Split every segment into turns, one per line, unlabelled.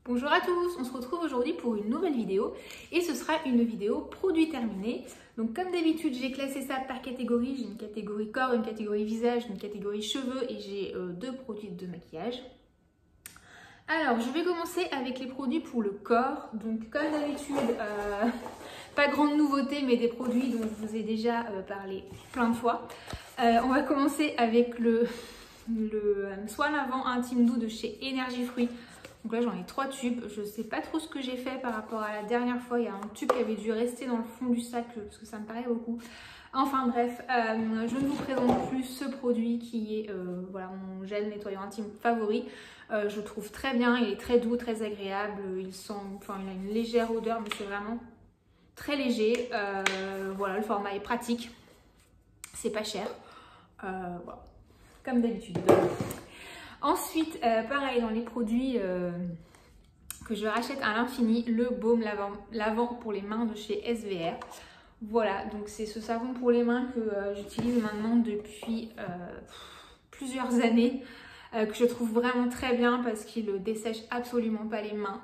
Bonjour à tous, on se retrouve aujourd'hui pour une nouvelle vidéo et ce sera une vidéo produit terminé. Donc comme d'habitude j'ai classé ça par catégorie, j'ai une catégorie corps, une catégorie visage, une catégorie cheveux et j'ai deux produits de maquillage. Alors je vais commencer avec les produits pour le corps. Donc comme d'habitude, pas grande nouveauté mais des produits dont je vous ai déjà parlé plein de fois. On va commencer avec le soin lavant intime doux de chez Énergie Fruits. Donc là j'en ai 3 tubes, je ne sais pas trop ce que j'ai fait par rapport à la dernière fois, il y a un tube qui avait dû rester dans le fond du sac parce que ça me paraît beaucoup. Enfin bref, je ne vous présente plus ce produit qui est voilà, mon gel nettoyant intime favori. Je le trouve très bien, il est très doux, très agréable, il a une légère odeur mais c'est vraiment très léger. Voilà, le format est pratique, c'est pas cher, voilà, comme d'habitude. Ensuite, pareil dans les produits que je rachète à l'infini, le baume lavant pour les mains de chez SVR. Voilà, donc c'est ce savon pour les mains que j'utilise maintenant depuis plusieurs années, que je trouve vraiment très bien parce qu'il ne dessèche absolument pas les mains.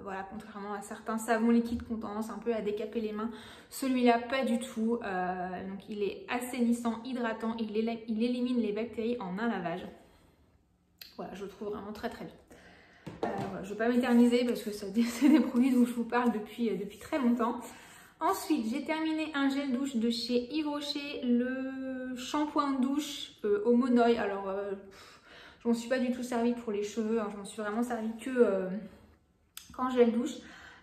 Voilà, contrairement à certains savons liquides qui ont tendance un peu à décaper les mains, celui-là pas du tout. Donc il est assainissant, hydratant, il élimine les bactéries en un lavage. Voilà, je le trouve vraiment très très bien. Voilà, je ne vais pas m'éterniser parce que c'est des produits dont je vous parle depuis très longtemps. Ensuite, j'ai terminé un gel douche de chez Yves Rocher, le shampoing de douche au monoï. Alors, je m'en suis pas du tout servi pour les cheveux, hein, je m'en suis vraiment servi que quand gel douche.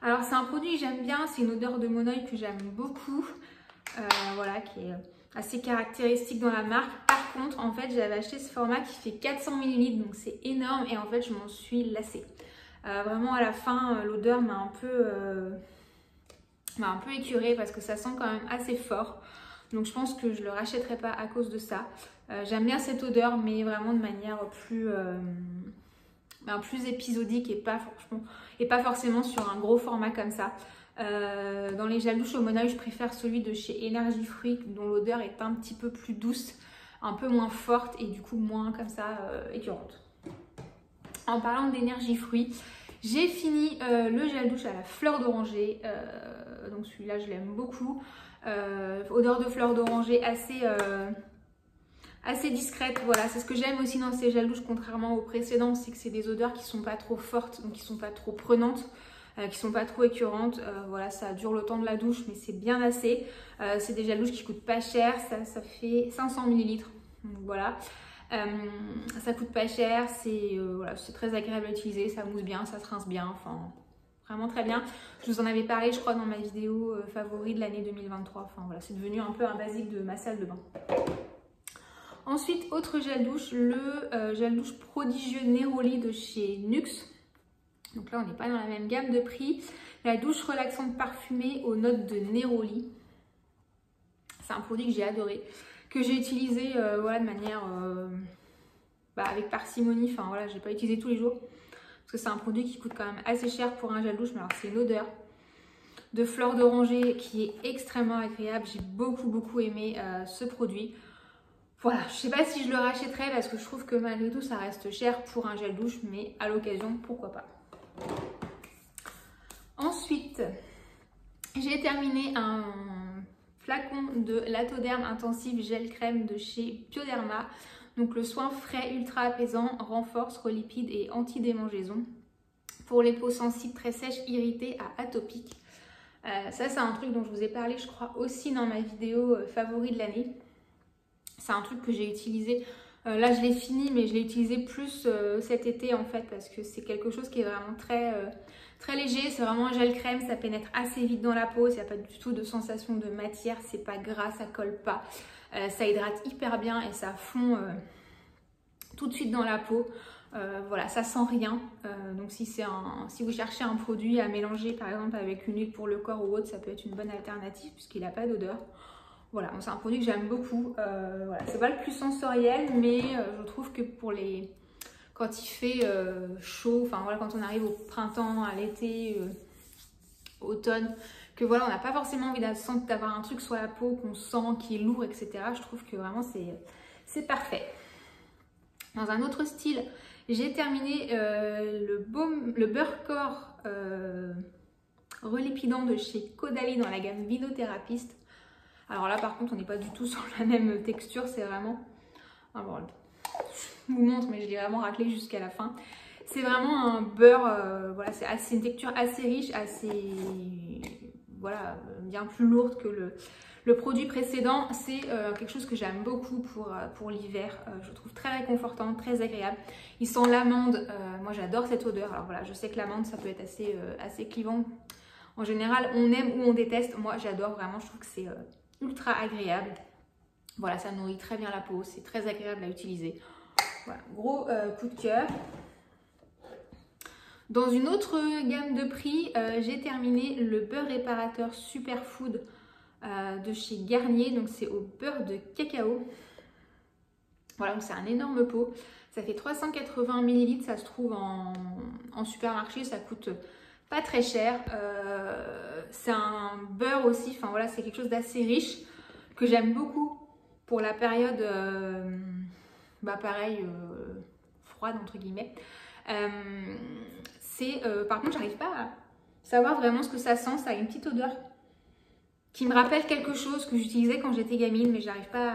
Alors, c'est un produit que j'aime bien, c'est une odeur de monoï que j'aime beaucoup, voilà, qui est assez caractéristique dans la marque. Par contre, en fait, j'avais acheté ce format qui fait 400 ml, donc c'est énorme et en fait, je m'en suis lassée. Vraiment, à la fin, l'odeur m'a un peu écœurée parce que ça sent quand même assez fort. Donc, je pense que je ne le rachèterai pas à cause de ça. J'aime bien cette odeur, mais vraiment de manière plus épisodique et pas forcément sur un gros format comme ça. Dans les gels douche au monoï, je préfère celui de chez Énergie Fruits dont l'odeur est un petit peu plus douce, un peu moins forte et du coup moins comme ça écœurante. En parlant d'Énergie Fruits, j'ai fini le gel douche à la fleur d'oranger. Donc celui-là je l'aime beaucoup. Odeur de fleur d'oranger assez discrète, voilà, c'est ce que j'aime aussi dans ces gels douche contrairement aux précédents, c'est que c'est des odeurs qui sont pas trop fortes, donc qui sont pas trop prenantes, qui sont pas trop écœurantes. Voilà, ça dure le temps de la douche mais c'est bien assez. C'est des gels douche qui coûtent pas cher, ça fait 500 ml, donc voilà. Ça coûte pas cher, c'est voilà, très agréable à utiliser, ça mousse bien, ça se rince bien, enfin vraiment très bien. Je vous en avais parlé je crois dans ma vidéo favori de l'année 2023, enfin voilà, c'est devenu un peu un basique de ma salle de bain. Ensuite, autre gel douche, le gel douche prodigieux Neroli de chez Nuxe. Donc là, on n'est pas dans la même gamme de prix. La douche relaxante parfumée aux notes de Neroli. C'est un produit que j'ai adoré, que j'ai utilisé voilà, de manière avec parcimonie. Enfin voilà, je l'ai pas utilisé tous les jours parce que c'est un produit qui coûte quand même assez cher pour un gel douche. Mais alors, c'est une odeur de fleur d'oranger qui est extrêmement agréable. J'ai beaucoup aimé ce produit. Voilà, je sais pas si je le rachèterai parce que je trouve que malgré tout ça reste cher pour un gel douche, mais à l'occasion, pourquoi pas. Ensuite, j'ai terminé un flacon de Latoderm Intensive Gel Crème de chez Bioderma. Donc le soin frais ultra apaisant, renforce, relipide et anti-démangeaison pour les peaux sensibles très sèches, irritées à atopiques. Ça c'est un truc dont je vous ai parlé je crois aussi dans ma vidéo favori de l'année. C'est un truc que j'ai utilisé, là je l'ai fini mais je l'ai utilisé plus cet été en fait parce que c'est quelque chose qui est vraiment très léger. C'est vraiment un gel crème, ça pénètre assez vite dans la peau, il n'y a pas du tout de sensation de matière, c'est pas gras, ça colle pas. Ça hydrate hyper bien et ça fond tout de suite dans la peau. Voilà, ça sent rien. Donc si vous cherchez un produit à mélanger par exemple avec une huile pour le corps ou autre, ça peut être une bonne alternative puisqu'il n'a pas d'odeur. Voilà, c'est un produit que j'aime beaucoup. Voilà, c'est pas le plus sensoriel, mais je trouve que quand il fait chaud, enfin voilà, quand on arrive au printemps, à l'été, automne, que voilà, on n'a pas forcément envie d'avoir un truc sur la peau qu'on sent, qui est lourd, etc. Je trouve que vraiment c'est parfait. Dans un autre style, j'ai terminé le baume le beurre corps relépidant de chez Caudalie dans la gamme Vinotherapist. Alors là par contre on n'est pas du tout sur la même texture, c'est vraiment... Ah bon, je vous montre mais je l'ai vraiment raclé jusqu'à la fin. C'est vraiment un beurre, voilà, c'est une texture assez riche, assez... Voilà, bien plus lourde que le produit précédent. C'est quelque chose que j'aime beaucoup pour l'hiver. Je le trouve très réconfortant, très agréable. Il sent l'amande. Moi, j'adore cette odeur. Alors voilà, je sais que l'amande, ça peut être assez clivant. En général, on aime ou on déteste. Moi, j'adore vraiment. Je trouve que c'est ultra agréable. Voilà, ça nourrit très bien la peau. C'est très agréable à utiliser. Voilà, gros coup de cœur. Dans une autre gamme de prix, j'ai terminé le beurre réparateur Superfood de chez Garnier. Donc c'est au beurre de cacao. Voilà, donc c'est un énorme pot. Ça fait 380 ml, ça se trouve en supermarché, ça coûte pas très cher. C'est un beurre aussi, enfin voilà, c'est quelque chose d'assez riche que j'aime beaucoup pour la période, pareil, froide entre guillemets. Par contre, j'arrive pas à savoir vraiment ce que ça sent. Ça a une petite odeur qui me rappelle quelque chose que j'utilisais quand j'étais gamine, mais j'arrive pas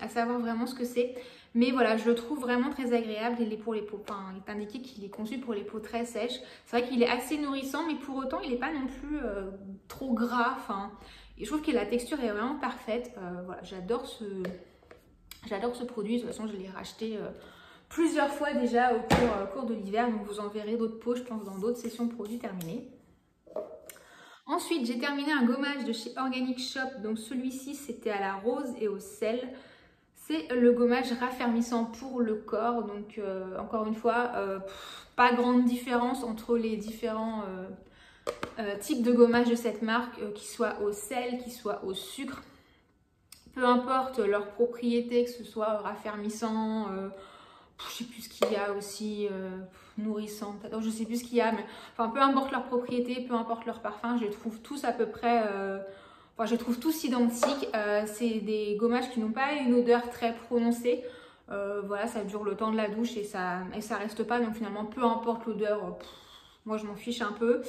à savoir vraiment ce que c'est. Mais voilà, je le trouve vraiment très agréable. Il est pour les peaux, enfin, il est indiqué qu'il est conçu pour les peaux très sèches. C'est vrai qu'il est assez nourrissant, mais pour autant, il n'est pas non plus trop gras. Enfin, et je trouve que la texture est vraiment parfaite. Voilà, j'adore ce produit. De toute façon, je l'ai racheté plusieurs fois déjà au cours de l'hiver. Donc, vous en verrez d'autres pots, je pense, dans d'autres sessions de produits terminées. Ensuite, j'ai terminé un gommage de chez Organic Shop. Donc, celui-ci, c'était à la rose et au sel. C'est le gommage raffermissant pour le corps. Donc, encore une fois, pas grande différence entre les différents types de gommage de cette marque, qu'ils soient au sel, qu'ils soient au sucre. Peu importe leurs propriétés, que ce soit raffermissant, je sais plus ce qu'il y a aussi, nourrissant, je sais plus ce qu'il y a, mais enfin peu importe leurs propriétés, peu importe leur parfum, je les trouve tous à peu près, je les trouve tous identiques. C'est des gommages qui n'ont pas une odeur très prononcée. Voilà, ça dure le temps de la douche et ça reste pas, donc finalement peu importe l'odeur, moi je m'en fiche un peu.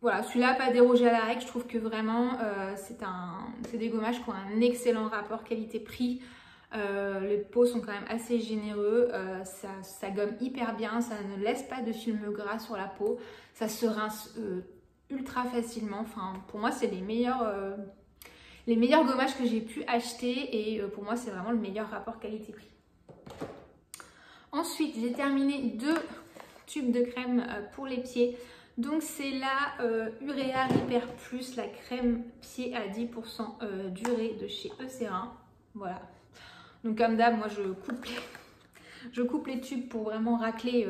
Voilà, celui-là pas dérogé à la règle, je trouve que vraiment c'est des gommages qui ont un excellent rapport qualité-prix. Les pots sont quand même assez généreux, ça gomme hyper bien, ça ne laisse pas de film gras sur la peau, ça se rince ultra facilement. Enfin, pour moi c'est les meilleurs gommages que j'ai pu acheter et pour moi c'est vraiment le meilleur rapport qualité-prix. Ensuite j'ai terminé 2 tubes de crème pour les pieds. Donc c'est la Urea Repair Plus, la crème pied à 10% durée de chez Eucerin. Voilà. Donc comme d'hab, moi je coupe les tubes pour vraiment racler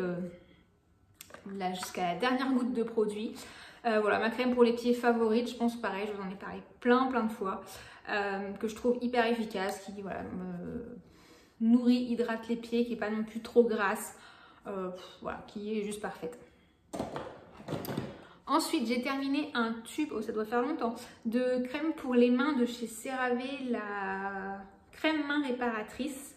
jusqu'à la dernière goutte de produit. Voilà, ma crème pour les pieds favorite, je pense pareil, je vous en ai parlé plein de fois, que je trouve hyper efficace, qui voilà, me nourrit, hydrate les pieds, qui n'est pas non plus trop grasse, voilà, qui est juste parfaite. Ensuite, j'ai terminé un tube, oh ça doit faire longtemps, de crème pour les mains de chez CeraVe, la crème main réparatrice.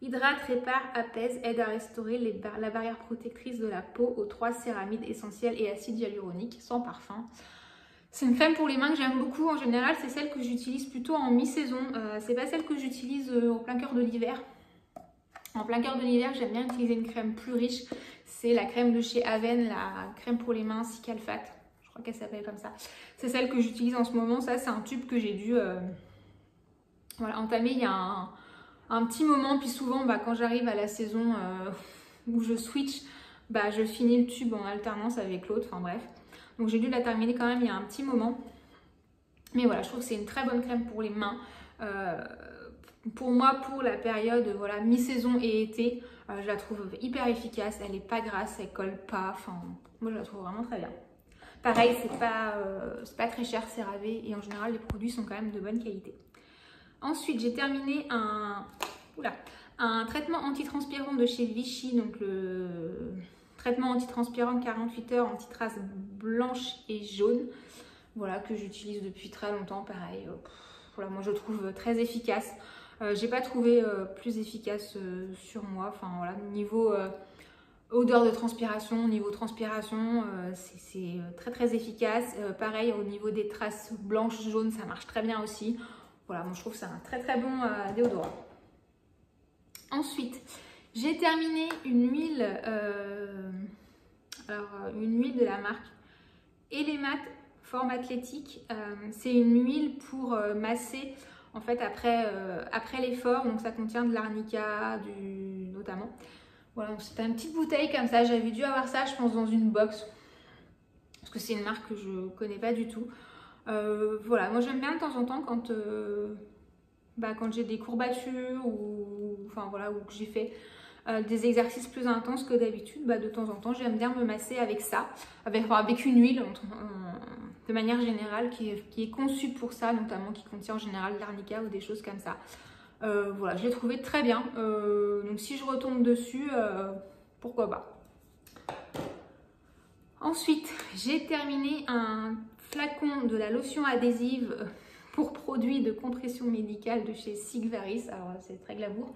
Hydrate, répare, apaise, aide à restaurer la barrière protectrice de la peau aux 3 céramides essentielles et acide hyaluronique, sans parfum. C'est une crème pour les mains que j'aime beaucoup. En général, c'est celle que j'utilise plutôt en mi-saison. C'est pas celle que j'utilise au plein cœur de l'hiver. En plein cœur de l'hiver, j'aime bien utiliser une crème plus riche. C'est la crème de chez Aven, la crème pour les mains Cicalfate. Je crois qu'elle s'appelle comme ça. C'est celle que j'utilise en ce moment. Ça, c'est un tube que j'ai dû voilà, entamer il y a un petit moment. Puis souvent, quand j'arrive à la saison où je switch, je finis le tube en alternance avec l'autre. Enfin bref. Donc j'ai dû la terminer quand même il y a un petit moment. Mais voilà, je trouve que c'est une très bonne crème pour les mains. Pour moi, pour la période voilà, mi-saison et été, je la trouve hyper efficace. Elle n'est pas grasse, elle colle pas. Enfin, moi, je la trouve vraiment très bien. Pareil, c'est pas très cher, CeraVe. Et en général, les produits sont quand même de bonne qualité. Ensuite, j'ai terminé un traitement antitranspirant de chez Vichy. Donc, le traitement antitranspirant 48 heures, anti-traces blanches et jaunes. Voilà, que j'utilise depuis très longtemps. Pareil, voilà, moi, je le trouve très efficace. J'ai pas trouvé plus efficace sur moi. Enfin voilà, niveau Odeur de transpiration, niveau transpiration, c'est très très efficace. Pareil, au niveau des traces blanches, jaunes, ça marche très bien aussi. Voilà, moi je trouve que c'est un très très bon déodorant. Ensuite, j'ai terminé une huile, une huile de la marque Elemat Forme Athlétique. C'est une huile pour masser en fait après l'effort. Donc ça contient de l'arnica notamment. Voilà, donc c'était une petite bouteille comme ça. J'avais dû avoir ça, je pense, dans une box. Parce que c'est une marque que je ne connais pas du tout. Voilà, moi j'aime bien de temps en temps quand j'ai des courbatures ou que j'ai fait des exercices plus intenses que d'habitude, de temps en temps j'aime bien me masser avec ça, avec une huile de manière générale qui est conçue pour ça, notamment qui contient en général de l'arnica ou des choses comme ça. Voilà, je l'ai trouvé très bien, donc si je retombe dessus, pourquoi pas. Ensuite, j'ai terminé un flacon de la lotion adhésive pour produits de compression médicale de chez Sigvaris. Alors c'est très glamour.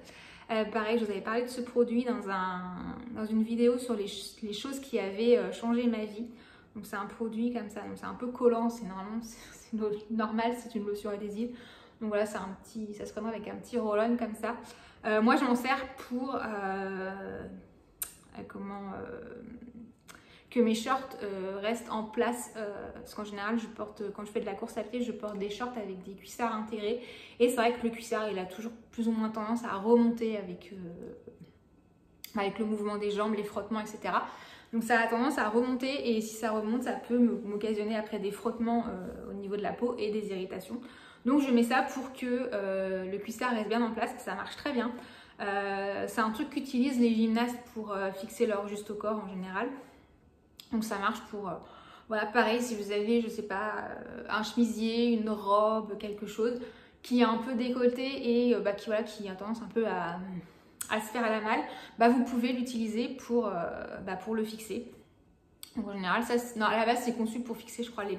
Pareil, je vous avais parlé de ce produit dans une vidéo sur les choses qui avaient changé ma vie. Donc c'est un produit comme ça, donc c'est un peu collant, c'est normal, c'est une lotion adhésive. Donc voilà, ça se présente avec un petit roll-on comme ça. Moi je m'en sers pour que mes shorts restent en place, parce qu'en général quand je fais de la course à pied, je porte des shorts avec des cuissards intégrés, et c'est vrai que le cuissard il a toujours plus ou moins tendance à remonter avec le mouvement des jambes, les frottements, etc. Donc ça a tendance à remonter, et si ça remonte, ça peut m'occasionner après des frottements au niveau de la peau et des irritations. Donc je mets ça pour que le cuissard reste bien en place, ça marche très bien. C'est un truc qu'utilisent les gymnastes pour fixer leur juste au corps en général. Donc ça marche pour, voilà, pareil, si vous avez, je sais pas, un chemisier, une robe, quelque chose qui est un peu décolleté et qui a tendance un peu à se faire à la malle, vous pouvez l'utiliser pour le fixer. Donc en général, à la base c'est conçu pour fixer, je crois, les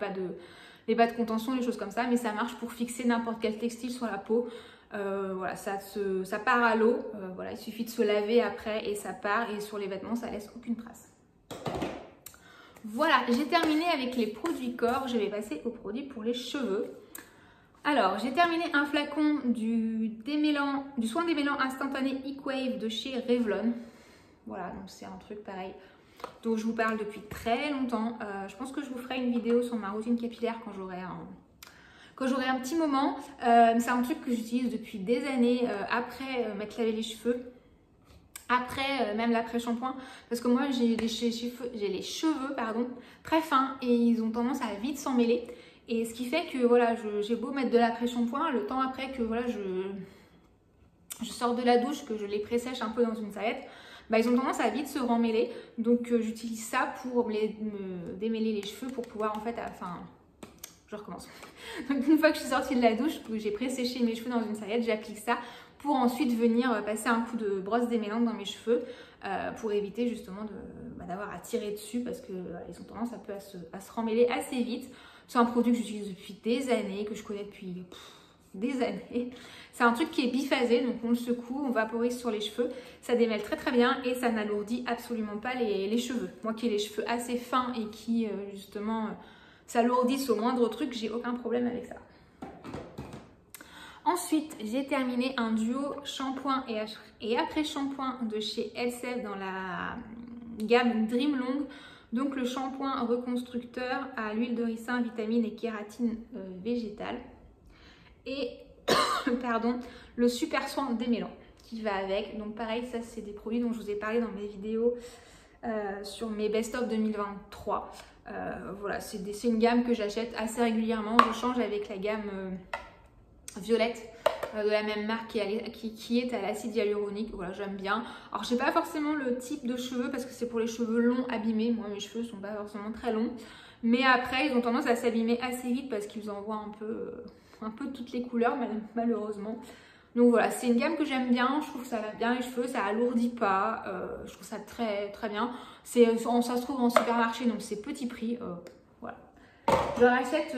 bas de contention, les choses comme ça, mais ça marche pour fixer n'importe quel textile sur la peau. Voilà, ça part à l'eau, voilà, il suffit de se laver après et ça part, et sur les vêtements ça laisse aucune trace. Voilà, j'ai terminé avec les produits corps, je vais passer aux produits pour les cheveux. Alors, j'ai terminé un flacon du soin démêlant instantané Equave de chez Revlon. Voilà, donc c'est un truc pareil dont je vous parle depuis très longtemps. Je pense que je vous ferai une vidéo sur ma routine capillaire quand j'aurai un petit moment. C'est un truc que j'utilise depuis des années après m'être lavé les cheveux. Après, même l'après-shampoing, parce que moi j'ai les cheveux très fins et ils ont tendance à vite s'en mêler. Et ce qui fait que voilà, j'ai beau mettre de l'après-shampoing, le temps après que voilà, je sors de la douche, que je les pressèche un peu dans une serviette, ils ont tendance à vite se remêler. Donc j'utilise ça pour me démêler les cheveux, pour pouvoir en fait, je recommence. Donc une fois que je suis sortie de la douche, que j'ai presséché mes cheveux dans une serviette, j'applique ça pour ensuite venir passer un coup de brosse démêlante dans mes cheveux pour éviter justement d'avoir à tirer dessus, parce qu'ils ont tendance un peu à se remêler assez vite. C'est un produit que j'utilise depuis des années, que je connais depuis des années. C'est un truc qui est biphasé, donc on le secoue, on vaporise sur les cheveux, ça démêle très très bien et ça n'alourdit absolument pas les cheveux. Moi qui ai les cheveux assez fins et qui justement s'alourdissent au moindre truc, j'ai aucun problème avec ça. Ensuite, j'ai terminé un duo shampoing et après-shampoing de chez Elseve dans la gamme Dream Long. Donc le shampoing reconstructeur à l'huile de ricin, vitamine et kératine végétale. Et pardon, le super soin démêlant qui va avec. Donc pareil, ça c'est des produits dont je vous ai parlé dans mes vidéos sur mes best-of 2023. Voilà, c'est une gamme que j'achète assez régulièrement. Je change avec la gamme violette de la même marque qui est à l'acide hyaluronique. Voilà, j'aime bien. Alors je n'ai pas forcément le type de cheveux parce que c'est pour les cheveux longs abîmés. Moi mes cheveux sont pas forcément très longs, mais après ils ont tendance à s'abîmer assez vite parce qu'ils envoient un peu toutes les couleurs malheureusement. Donc voilà, c'est une gamme que j'aime bien, je trouve que ça va bien les cheveux, ça alourdit pas, je trouve ça très très bien. Ça se trouve en supermarché, donc c'est petit prix, voilà. Je rachète,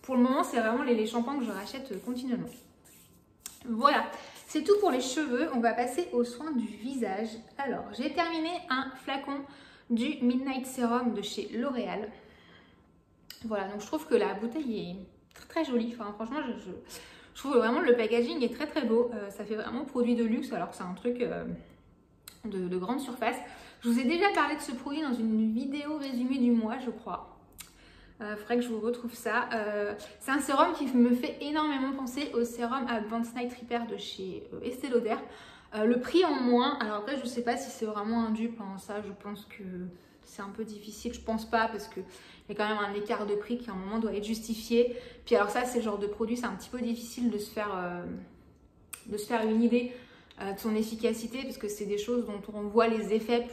pour le moment c'est vraiment les shampoings que je rachète continuellement. Voilà, C'est tout pour les cheveux, on va passer aux soins du visage. Alors, j'ai terminé un flacon du Midnight Serum de chez L'Oréal. Voilà, donc je trouve que la bouteille est très très jolie. Enfin, franchement, je trouve vraiment le packaging est très très beau. Ça fait vraiment produit de luxe, alors que c'est un truc de grande surface. Je vous ai déjà parlé de ce produit dans une vidéo résumée du mois, je crois. Faudrait que je vous retrouve ça. C'est un sérum qui me fait énormément penser au sérum Advanced Night Repair de chez Estée Lauder. Le prix en moins, alors après je sais pas si c'est vraiment un dupe, hein, ça je pense que c'est un peu difficile, je pense pas parce qu'il y a quand même un écart de prix qui à un moment doit être justifié. Puis alors ça c'est le genre de produit, c'est un petit peu difficile de se faire une idée de son efficacité parce que c'est des choses dont on voit les effets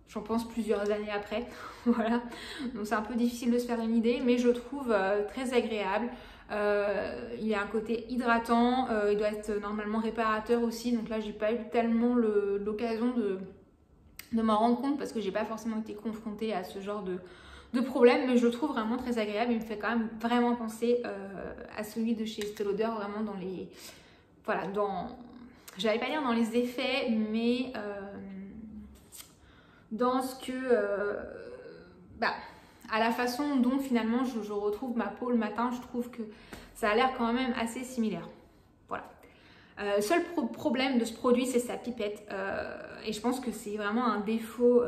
j'en pense plusieurs années après. Voilà, donc c'est un peu difficile de se faire une idée, mais je le trouve très agréable. Il a un côté hydratant, il doit être normalement réparateur aussi, donc là j'ai pas eu tellement l'occasion de m'en rendre compte parce que j'ai pas forcément été confrontée à ce genre de problème, mais je le trouve vraiment très agréable. Il me fait quand même vraiment penser à celui de chez Estée Lauder, vraiment dans les... Voilà, j'allais pas dire dans les effets, mais dans ce que... à la façon dont finalement je retrouve ma peau le matin, je trouve que ça a l'air quand même assez similaire. Voilà. Seul problème de ce produit, c'est sa pipette. Et je pense que c'est vraiment un défaut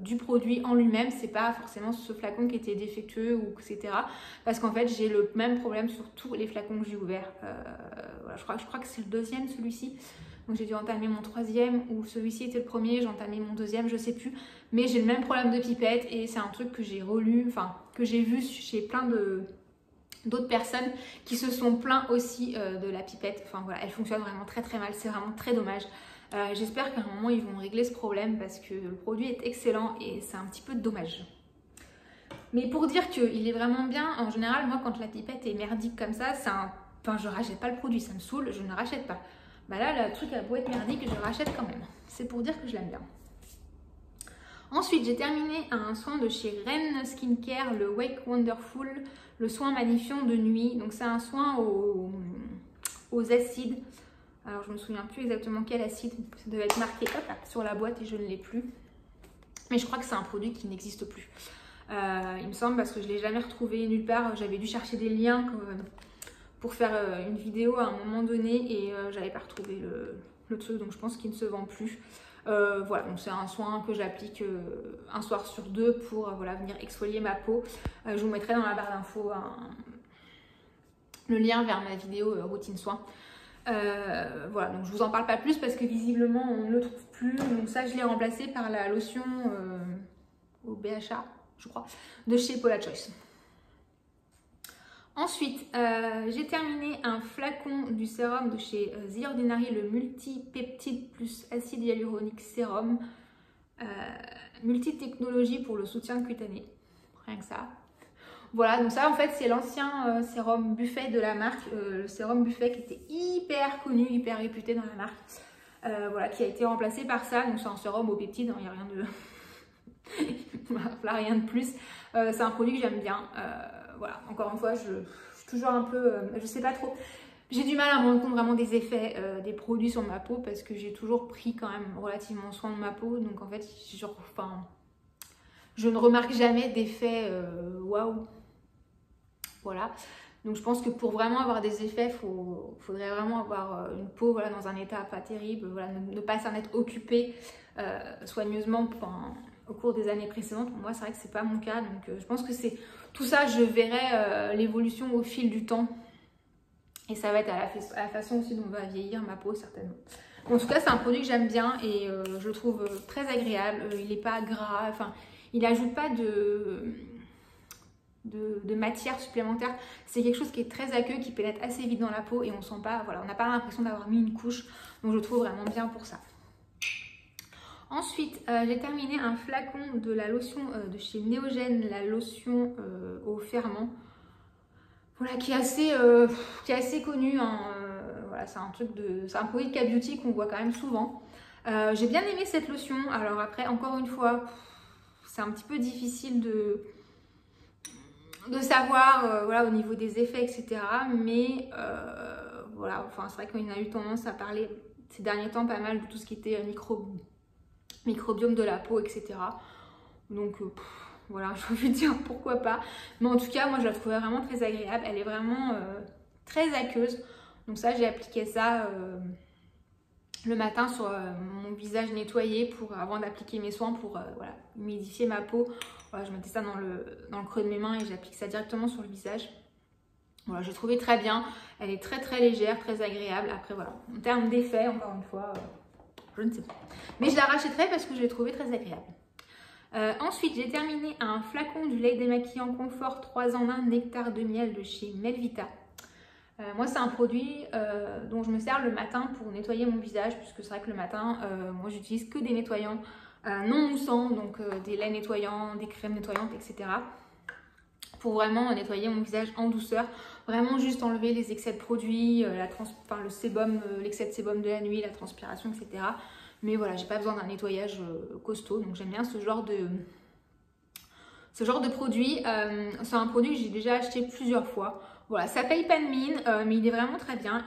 du produit en lui-même. C'est pas forcément ce flacon qui était défectueux ou etc. Parce qu'en fait, j'ai le même problème sur tous les flacons que j'ai ouverts. Voilà, je crois que c'est le deuxième, celui-ci. Donc j'ai dû entamer mon troisième ou celui-ci était le premier, j'ai entamé mon deuxième, je sais plus. Mais j'ai le même problème de pipette et c'est un truc que j'ai relu, enfin que j'ai vu chez plein d'autres personnes qui se sont plaints aussi de la pipette. Enfin voilà, elle fonctionne vraiment très très mal, c'est vraiment très dommage. J'espère qu'à un moment ils vont régler ce problème parce que le produit est excellent et c'est un petit peu dommage. Mais pour dire qu'il est vraiment bien, en général moi quand la pipette est merdique comme ça, enfin je rachète pas le produit, ça me saoule, je ne rachète pas. Bah là le truc a beau être merdique, je rachète quand même. C'est pour dire que je l'aime bien. Ensuite, j'ai terminé un soin de chez Ren Skincare, le Wake Wonderful, le soin magnifiant de nuit. Donc c'est un soin aux acides. Alors je me souviens plus exactement quel acide, ça devait être marqué hop, sur la boîte et je ne l'ai plus. Mais je crois que c'est un produit qui n'existe plus. Il me semble parce que je ne l'ai jamais retrouvé nulle part. J'avais dû chercher des liens pour faire une vidéo à un moment donné et j'avais pas retrouvé le truc, donc je pense qu'il ne se vend plus. Voilà, donc c'est un soin que j'applique un soir sur deux pour voilà, venir exfolier ma peau. Je vous mettrai dans la barre d'infos le lien vers ma vidéo routine soin. Voilà, donc je vous en parle pas plus parce que visiblement on ne le trouve plus. Donc ça je l'ai remplacé par la lotion au BHA, je crois, de chez Paula Choice. Ensuite, j'ai terminé un flacon du sérum de chez The Ordinary, le multipeptide plus acide hyaluronique sérum. Multitechnologie pour le soutien cutané. Rien que ça. Voilà, donc ça en fait c'est l'ancien sérum Buffet de la marque. Le sérum Buffet qui était hyper connu, hyper réputé dans la marque. Voilà, qui a été remplacé par ça. Donc c'est un sérum aux peptides, il n'y a rien de... rien de plus. C'est un produit que j'aime bien. Voilà, encore une fois, je suis toujours un peu, je sais pas trop. J'ai du mal à me rendre compte vraiment des effets des produits sur ma peau parce que j'ai toujours pris quand même relativement soin de ma peau. Donc en fait, je ne remarque jamais d'effets waouh. Voilà. Donc je pense que pour vraiment avoir des effets, faudrait vraiment avoir une peau voilà, dans un état pas terrible. Voilà, ne pas s'en être occupé soigneusement au cours des années précédentes. Pour moi, c'est vrai que c'est pas mon cas. Donc je pense que c'est tout ça, je verrai l'évolution au fil du temps. Et ça va être à la façon aussi dont on va vieillir ma peau, certainement. En tout cas, c'est un produit que j'aime bien et je le trouve très agréable. Il n'est pas gras, enfin, il n'ajoute pas de matière supplémentaire. C'est quelque chose qui est très aqueux, qui pénètre assez vite dans la peau et on sent pas, voilà, on n'a pas l'impression d'avoir mis une couche. Donc je le trouve vraiment bien pour ça. Ensuite, j'ai terminé un flacon de la lotion de chez Neogen, la lotion au ferment. Voilà, qui est assez connu. Hein, voilà, c'est un produit de K-Beauty qu'on voit quand même souvent. J'ai bien aimé cette lotion. Alors après, encore une fois, c'est un petit peu difficile de savoir voilà, au niveau des effets, etc. Mais voilà, enfin c'est vrai qu'on a eu tendance à parler ces derniers temps pas mal de tout ce qui était microbiome de la peau, etc. Donc voilà, j'ai envie de dire pourquoi pas. Mais en tout cas, moi je la trouvais vraiment très agréable. Elle est vraiment très aqueuse. Donc ça, j'ai appliqué ça le matin sur mon visage nettoyé avant d'appliquer mes soins pour voilà, humidifier ma peau. Voilà, je mettais ça dans le creux de mes mains et j'applique ça directement sur le visage. Voilà, j'ai trouvé très bien. Elle est très très légère, très agréable. Après voilà, en termes d'effet, encore une fois, je ne sais pas. Mais je la rachèterai parce que je l'ai trouvée très agréable. Ensuite, j'ai terminé un flacon du lait démaquillant Confort 3 en 1 nectar de miel de chez Melvita. Moi, c'est un produit dont je me sers le matin pour nettoyer mon visage, puisque c'est vrai que le matin, moi, j'utilise que des nettoyants non moussants, donc des laits nettoyants, des crèmes nettoyantes, etc. Pour vraiment nettoyer mon visage en douceur, vraiment juste enlever les excès de produits, le sébum, l'excès de sébum de la nuit, la transpiration, etc. Mais voilà, j'ai pas besoin d'un nettoyage costaud, donc j'aime bien ce genre de produit. C'est un produit que j'ai déjà acheté plusieurs fois. Voilà, ça paye pas de mine, mais il est vraiment très bien.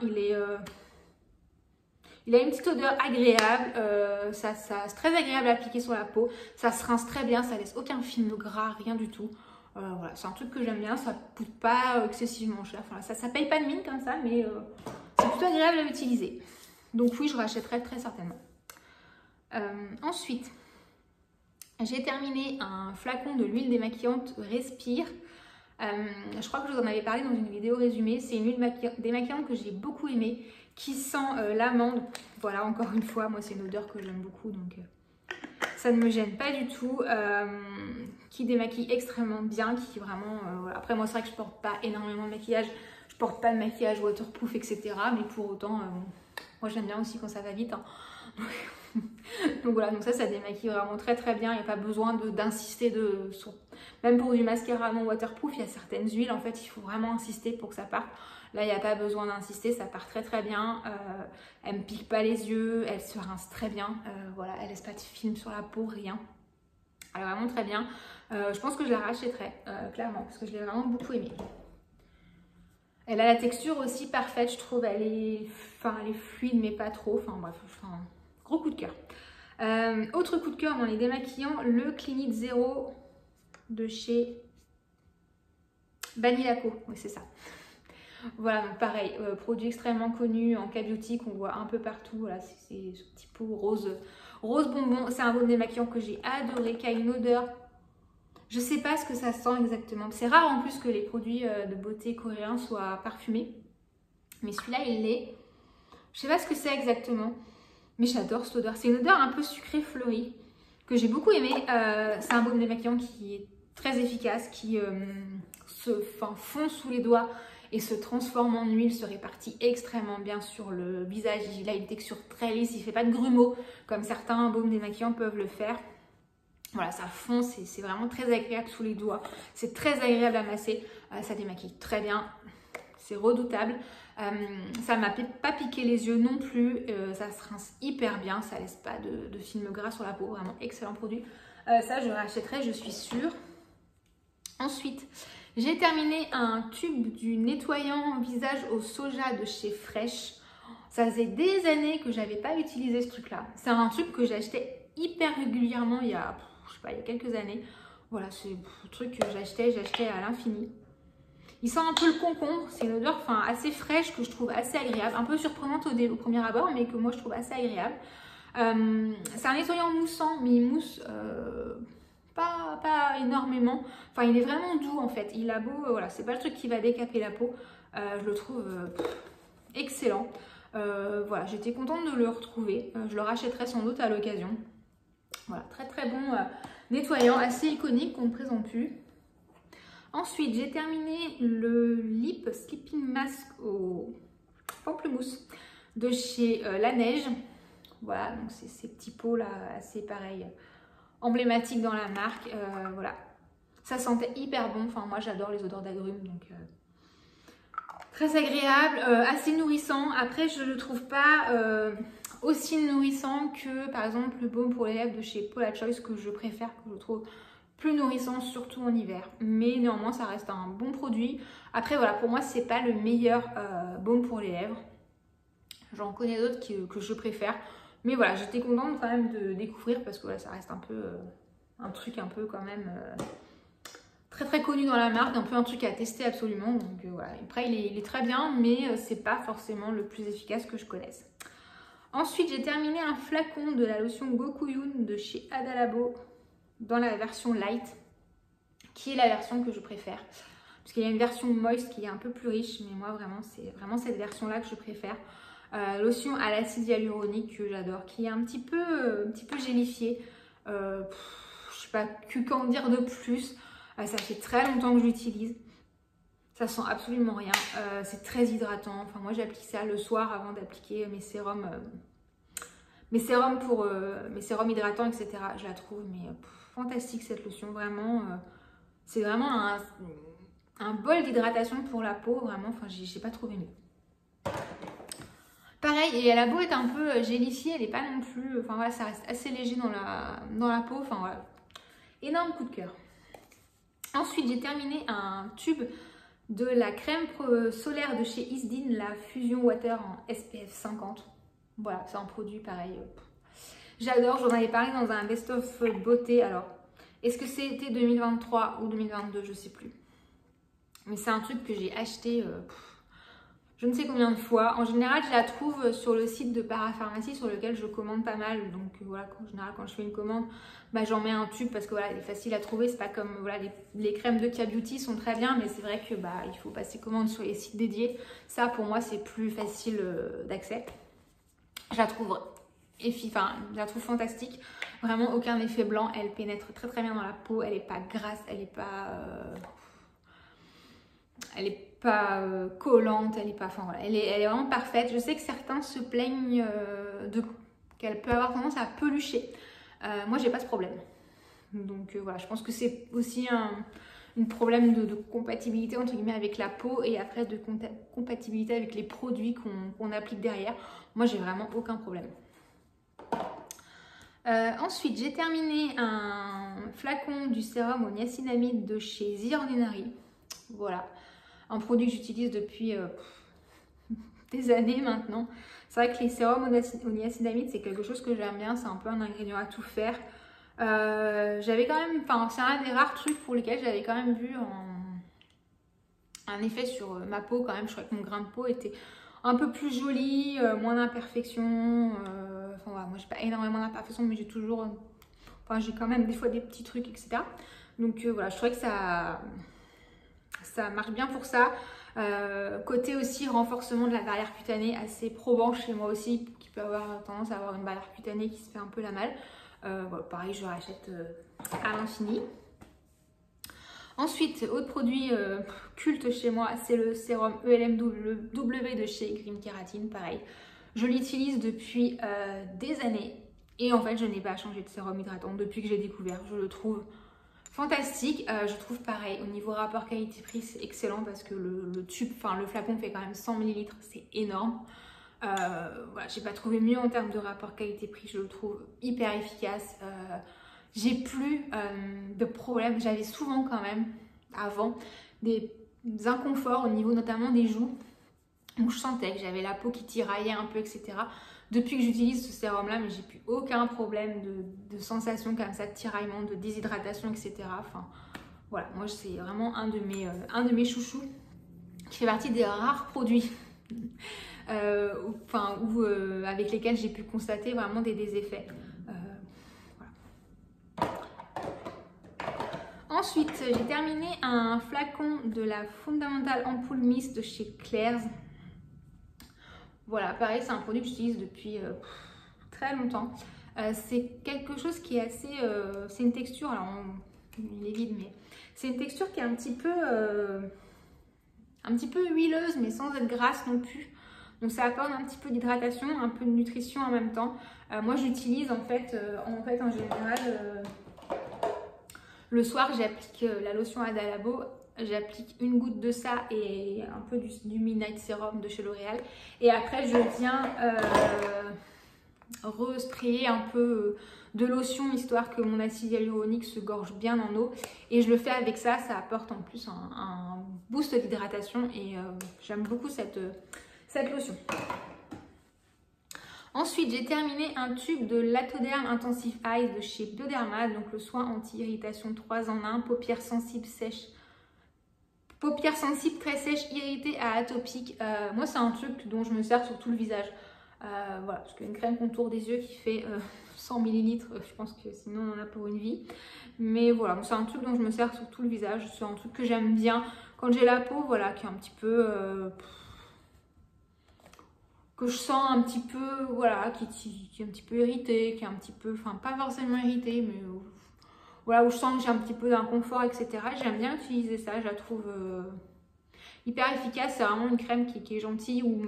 Il a une petite odeur agréable, c'est très agréable à appliquer sur la peau. Ça se rince très bien, ça laisse aucun film gras, rien du tout. Voilà, c'est un truc que j'aime bien, ça coûte pas excessivement cher. Enfin, ça paye pas de mine comme ça, mais c'est plutôt agréable à utiliser. Donc oui, je rachèterai très certainement. Ensuite, j'ai terminé un flacon de l'huile démaquillante Respire. Je crois que je vous en avais parlé dans une vidéo résumée. C'est une huile démaquillante que j'ai beaucoup aimée, qui sent l'amande. Voilà, encore une fois, moi c'est une odeur que j'aime beaucoup, donc ça ne me gêne pas du tout. Qui démaquille extrêmement bien, qui vraiment... voilà. Après moi c'est vrai que je porte pas énormément de maquillage, je porte pas de maquillage waterproof, etc. Mais pour autant, moi j'aime bien aussi quand ça va vite. Hein. Donc voilà, donc ça démaquille vraiment très très bien. Il n'y a pas besoin d'insister même pour du mascara non waterproof, il y a certaines huiles, en fait, il faut vraiment insister pour que ça parte. Là, il n'y a pas besoin d'insister, ça part très très bien. Elle ne me pique pas les yeux, elle se rince très bien. Voilà, elle laisse pas de film sur la peau, rien. Elle est vraiment très bien. Je pense que je la rachèterai, clairement, parce que je l'ai vraiment beaucoup aimée. Elle a la texture aussi parfaite, je trouve. Elle est fluide, mais pas trop. Enfin bref, gros coup de cœur. Autre coup de cœur dans les démaquillants, le Clinique Zéro de chez Banilaco. Oui, c'est ça. Voilà, donc pareil, produit extrêmement connu en K-Beauty qu'on voit un peu partout. Voilà, c'est ce petit pot rose bonbon. C'est un baume démaquillant que j'ai adoré, qui a une odeur. Je sais pas ce que ça sent exactement. C'est rare en plus que les produits de beauté coréens soient parfumés. Mais celui-là, il l'est. Je sais pas ce que c'est exactement. Mais j'adore cette odeur. C'est une odeur un peu sucrée fleurie que j'ai beaucoup aimé. C'est un baume démaquillant qui est très efficace, qui fond sous les doigts et se transforme en huile, se répartit extrêmement bien sur le visage. Il a une texture très lisse, il ne fait pas de grumeaux comme certains baumes démaquillants peuvent le faire. Voilà, ça fond, c'est vraiment très agréable sous les doigts. C'est très agréable à masser. Ça démaquille très bien. C'est redoutable. Ça m'a pas piqué les yeux non plus. Ça se rince hyper bien. Ça laisse pas de film gras sur la peau. Vraiment excellent produit. Ça, je rachèterai, je suis sûre. Ensuite, j'ai terminé un tube du nettoyant visage au soja de chez Fresh. Ça faisait des années que j'avais pas utilisé ce truc-là. C'est un truc que j'achetais hyper régulièrement il y a quelques années. Voilà, c'est le truc que j'achetais à l'infini. Il sent un peu le concombre, c'est une odeur assez fraîche que je trouve assez agréable, un peu surprenante au premier abord, mais que moi je trouve assez agréable. C'est un nettoyant moussant, mais il mousse pas énormément. Enfin, il est vraiment doux en fait. Il a beau, voilà, c'est pas le truc qui va décaper la peau. Je le trouve excellent. Voilà, j'étais contente de le retrouver. Je le rachèterai sans doute à l'occasion. Voilà, très très bon nettoyant, assez iconique qu'on ne présente plus. Ensuite, j'ai terminé le Lip Sleeping Mask au pamplemousse de chez La Neige. Voilà, donc c'est ces petits pots là, assez pareil, emblématiques dans la marque. Voilà, ça sentait hyper bon. Enfin, moi j'adore les odeurs d'agrumes, donc très agréable, assez nourrissant. Après, je ne le trouve pas aussi nourrissant que par exemple le baume pour les lèvres de chez Paula Choice, que je préfère, que je trouve plus nourrissant, surtout en hiver. Mais néanmoins, ça reste un bon produit. Après, voilà, pour moi, c'est pas le meilleur baume pour les lèvres. J'en connais d'autres que je préfère. Mais voilà, j'étais contente quand même de découvrir parce que voilà, ça reste un peu un truc un peu quand même très très connu dans la marque, un peu un truc à tester absolument. Donc voilà, après il est très bien, mais c'est pas forcément le plus efficace que je connaisse. Ensuite, j'ai terminé un flacon de la lotion Gokuyun de chez Adalabo dans la version light, qui est la version que je préfère. Parce qu'il y a une version moist qui est un peu plus riche, mais moi vraiment, c'est vraiment cette version-là que je préfère. Lotion à l'acide hyaluronique que j'adore, qui est un petit peu gélifiée. Je sais pas qu'en dire de plus. Ça fait très longtemps que je l'utilise. Ça sent absolument rien. C'est très hydratant. Enfin, moi, j'applique ça le soir avant d'appliquer mes sérums. Mes sérums hydratants, etc. Je la trouve fantastique cette lotion. Vraiment, c'est vraiment un bol d'hydratation pour la peau. Vraiment, enfin, j'ai pas trouvé mieux. Pareil, et elle a beau être un peu gélifiée, elle n'est pas non plus... Enfin voilà, ça reste assez léger dans la peau. Enfin voilà, énorme coup de cœur. Ensuite, j'ai terminé un tube de la crème solaire de chez Isdin, la Fusion Water en SPF 50. Voilà, c'est un produit pareil. J'adore, j'en avais parlé dans un best-of beauté. Alors, est-ce que c'était 2023 ou 2022? Je sais plus. Mais c'est un truc que j'ai acheté je ne sais combien de fois. En général, je la trouve sur le site de Parapharmacie sur lequel je commande pas mal. Donc voilà, en général, quand je fais une commande, bah, j'en mets un tube parce que voilà, elle est facile à trouver. C'est pas comme voilà, les crèmes de Kia Beauty sont très bien, mais c'est vrai que bah, il faut passer commande sur les sites dédiés. Ça, pour moi, c'est plus facile d'accès. Je la trouve fantastique. Vraiment aucun effet blanc. Elle pénètre très très bien dans la peau. Elle n'est pas grasse, elle n'est pas collante, elle est pas, enfin voilà, elle est vraiment parfaite. Je sais que certains se plaignent qu'elle peut avoir tendance à pelucher. Moi, j'ai pas ce problème. Donc voilà, je pense que c'est aussi un problème de compatibilité entre guillemets avec la peau et après de compatibilité avec les produits qu'on applique derrière. Moi, j'ai vraiment aucun problème. Ensuite, j'ai terminé un flacon du sérum au niacinamide de chez The Ordinary. Voilà. Un produit que j'utilise depuis des années maintenant. C'est vrai que les sérums au niacinamide, c'est quelque chose que j'aime bien. C'est un peu un ingrédient à tout faire. J'avais quand même, enfin, c'est un des rares trucs pour lesquels j'avais quand même vu un effet sur ma peau quand même. Je trouvais que mon grain de peau était un peu plus joli, moins d'imperfections. Enfin, voilà, moi, j'ai pas énormément d'imperfections, mais j'ai toujours, enfin, j'ai quand même des fois des petits trucs, etc. Donc voilà, je trouvais que ça marche bien pour ça. Côté aussi renforcement de la barrière cutanée, assez probant chez moi aussi, qui peut avoir tendance à avoir une barrière cutanée qui se fait un peu la malle. Voilà, pareil, je rachète à l'infini. Ensuite, autre produit culte chez moi, c'est le sérum ELMW de chez Grim Keratin. Pareil, je l'utilise depuis des années et en fait, je n'ai pas changé de sérum hydratant depuis que j'ai découvert. Je le trouve fantastique. Je trouve pareil, au niveau rapport qualité-prix, c'est excellent parce que le tube, enfin le flacon fait quand même 100 ml, c'est énorme. Voilà, j'ai pas trouvé mieux en termes de rapport qualité-prix, je le trouve hyper efficace. J'ai plus de problèmes, j'avais souvent quand même avant des inconforts au niveau notamment des joues où je sentais que j'avais la peau qui tiraillait un peu, etc. Depuis que j'utilise ce sérum là, mais j'ai plus aucun problème de sensation comme ça, de tiraillement, de déshydratation, etc. Enfin voilà, moi c'est vraiment un de mes chouchous qui fait partie des rares produits avec lesquels j'ai pu constater vraiment des effets. Voilà. Ensuite, j'ai terminé un flacon de la Fundamental Ampoule Mist de chez Claire's. Voilà, pareil, c'est un produit que j'utilise depuis très longtemps. C'est quelque chose qui est assez... c'est une texture, alors il est vide, mais c'est une texture qui est un petit peu huileuse, mais sans être grasse non plus. Donc ça apporte un petit peu d'hydratation, un peu de nutrition en même temps. Moi j'utilise en général, le soir j'applique la lotion Adalabo, j'applique une goutte de ça et un peu du Midnight Serum de chez L'Oréal. Et après je viens resprayer un peu de lotion histoire que mon acide hyaluronique se gorge bien en eau. Et je le fais avec ça, ça apporte en plus un boost d'hydratation et j'aime beaucoup cette lotion. Ensuite, j'ai terminé un tube de Latoderm Intensive Eyes de chez Bioderma, donc le soin anti-irritation 3 en 1, paupières sensibles sèches. Paupières sensibles très sèches, irritées à atopiques. Moi, c'est un truc dont je me sers sur tout le visage. Voilà, parce qu'une crème contour des yeux qui fait 100 ml, je pense que sinon on en a pour une vie. Mais voilà, c'est un truc dont je me sers sur tout le visage. C'est un truc que j'aime bien quand j'ai la peau, voilà, qui est un petit peu... que je sens un petit peu, voilà, qui est un petit peu irritée, qui est un petit peu... Enfin, pas forcément irritée, mais... voilà, où je sens que j'ai un petit peu d'inconfort, etc. J'aime bien utiliser ça, je la trouve hyper efficace. C'est vraiment une crème qui est gentille. Ou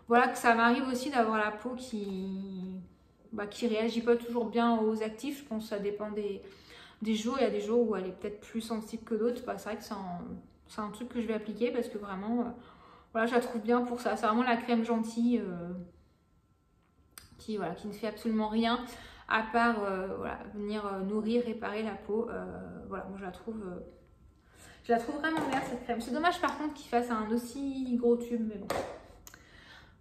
voilà, que ça m'arrive aussi d'avoir la peau qui réagit pas toujours bien aux actifs. Je pense que ça dépend des jours. Il y a des jours où elle est peut-être plus sensible que d'autres. C'est vrai que c'est un truc que je vais appliquer parce que vraiment, voilà, je la trouve bien pour ça. C'est vraiment la crème gentille qui ne fait absolument rien à part voilà, venir nourrir, réparer la peau. Voilà, moi je la trouve vraiment bien cette crème. C'est dommage par contre qu'il fasse un aussi gros tube, mais bon.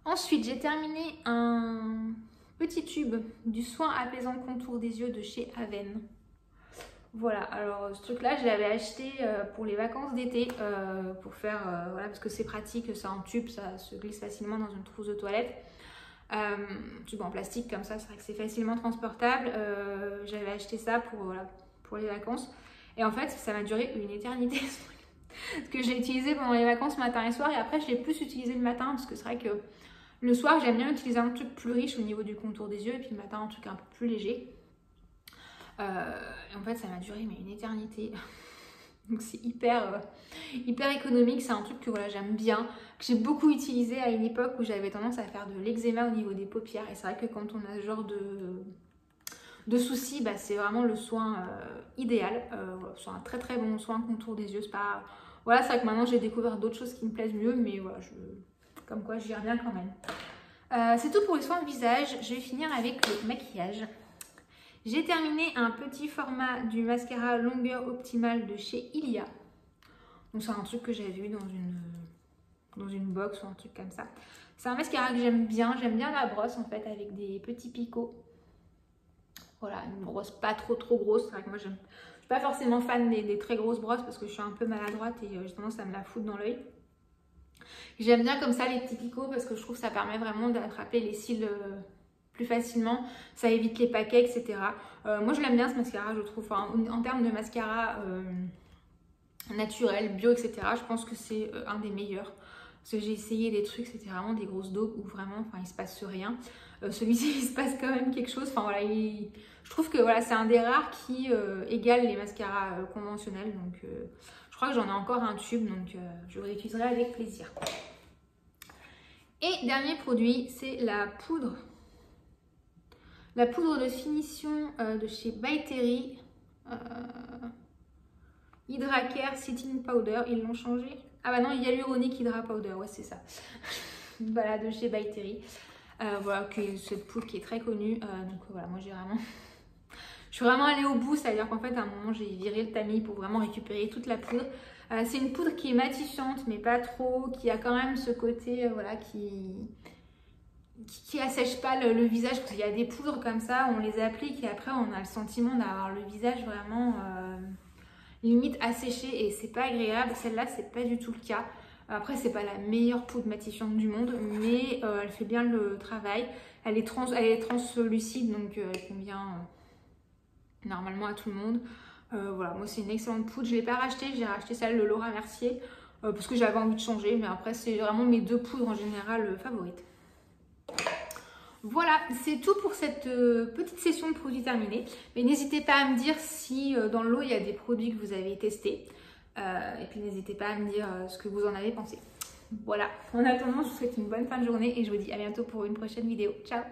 Ensuite, j'ai terminé un petit tube du soin apaisant contour des yeux de chez Aven. Voilà, alors ce truc là je l'avais acheté pour les vacances d'été pour faire, voilà, parce que c'est pratique, c'est en tube, ça se glisse facilement dans une trousse de toilette. Tube en plastique comme ça, c'est vrai que c'est facilement transportable. J'avais acheté ça pour les vacances et en fait ça m'a duré une éternité ce truc. Parce que j'ai utilisé pendant les vacances matin et soir et après je l'ai plus utilisé le matin parce que c'est vrai que le soir j'aime bien utiliser un truc plus riche au niveau du contour des yeux et puis le matin un truc un peu plus léger. Et en fait ça m'a duré mais une éternité. Donc c'est hyper économique, c'est un truc que voilà, j'aime bien, que j'ai beaucoup utilisé à une époque où j'avais tendance à faire de l'eczéma au niveau des paupières. Et c'est vrai que quand on a ce genre de soucis, c'est vraiment le soin idéal. C'est un très très bon soin contour des yeux. Voilà, c'est vrai que maintenant j'ai découvert d'autres choses qui me plaisent mieux, mais voilà, comme quoi j'y reviens quand même. C'est tout pour les soins de visage. Je vais finir avec le maquillage. J'ai terminé un petit format du mascara longueur optimale de chez Ilia. Donc c'est un truc que j'avais vu dans une box ou un truc comme ça. C'est un mascara que j'aime bien la brosse en fait avec des petits picots. Voilà, une brosse pas trop grosse. C'est vrai que moi je suis pas forcément fan des très grosses brosses parce que je suis un peu maladroite et j'ai tendance à me la foutre dans l'œil. J'aime bien comme ça les petits picots parce que je trouve que ça permet vraiment d'attraper les cils plus facilement, ça évite les paquets, etc. Moi je l'aime bien ce mascara, je trouve, en termes de mascara naturel, bio, etc. Je pense que c'est un des meilleurs. Parce que j'ai essayé des trucs, c'était vraiment des grosses daubes où vraiment il se passe rien. Celui-ci il se passe quand même quelque chose. Enfin voilà, je trouve que voilà, c'est un des rares qui égale les mascaras conventionnels. Donc je crois que j'en ai encore un tube, donc je le réutiliserai avec plaisir. Et dernier produit, c'est la poudre. La poudre de finition de chez By Terry. Hydra Care Setting Powder. Ils l'ont changé. Ah bah non, Hyaluronic Hydra Powder. Ouais, c'est ça. Voilà, de chez By Terry. Voilà, cette poudre qui est très connue. Donc voilà, moi je suis vraiment allée au bout. C'est-à-dire qu'en fait, à un moment, j'ai viré le tamis pour vraiment récupérer toute la poudre. C'est une poudre qui est matifiante, mais pas trop. Qui a quand même ce côté, voilà, qui assèche pas le visage, parce qu'il y a des poudres comme ça, on les applique et après on a le sentiment d'avoir le visage vraiment limite asséché et c'est pas agréable. Celle-là c'est pas du tout le cas. Après c'est pas la meilleure poudre matifiante du monde, mais elle fait bien le travail. Elle est translucide, donc elle convient normalement à tout le monde. Voilà, moi c'est une excellente poudre. Je l'ai pas rachetée, j'ai racheté celle de Laura Mercier parce que j'avais envie de changer, mais après c'est vraiment mes deux poudres en général favorites. Voilà, c'est tout pour cette petite session de produits terminée. Mais n'hésitez pas à me dire si dans le lot il y a des produits que vous avez testés. Et puis n'hésitez pas à me dire ce que vous en avez pensé. Voilà, en attendant, je vous souhaite une bonne fin de journée et je vous dis à bientôt pour une prochaine vidéo. Ciao!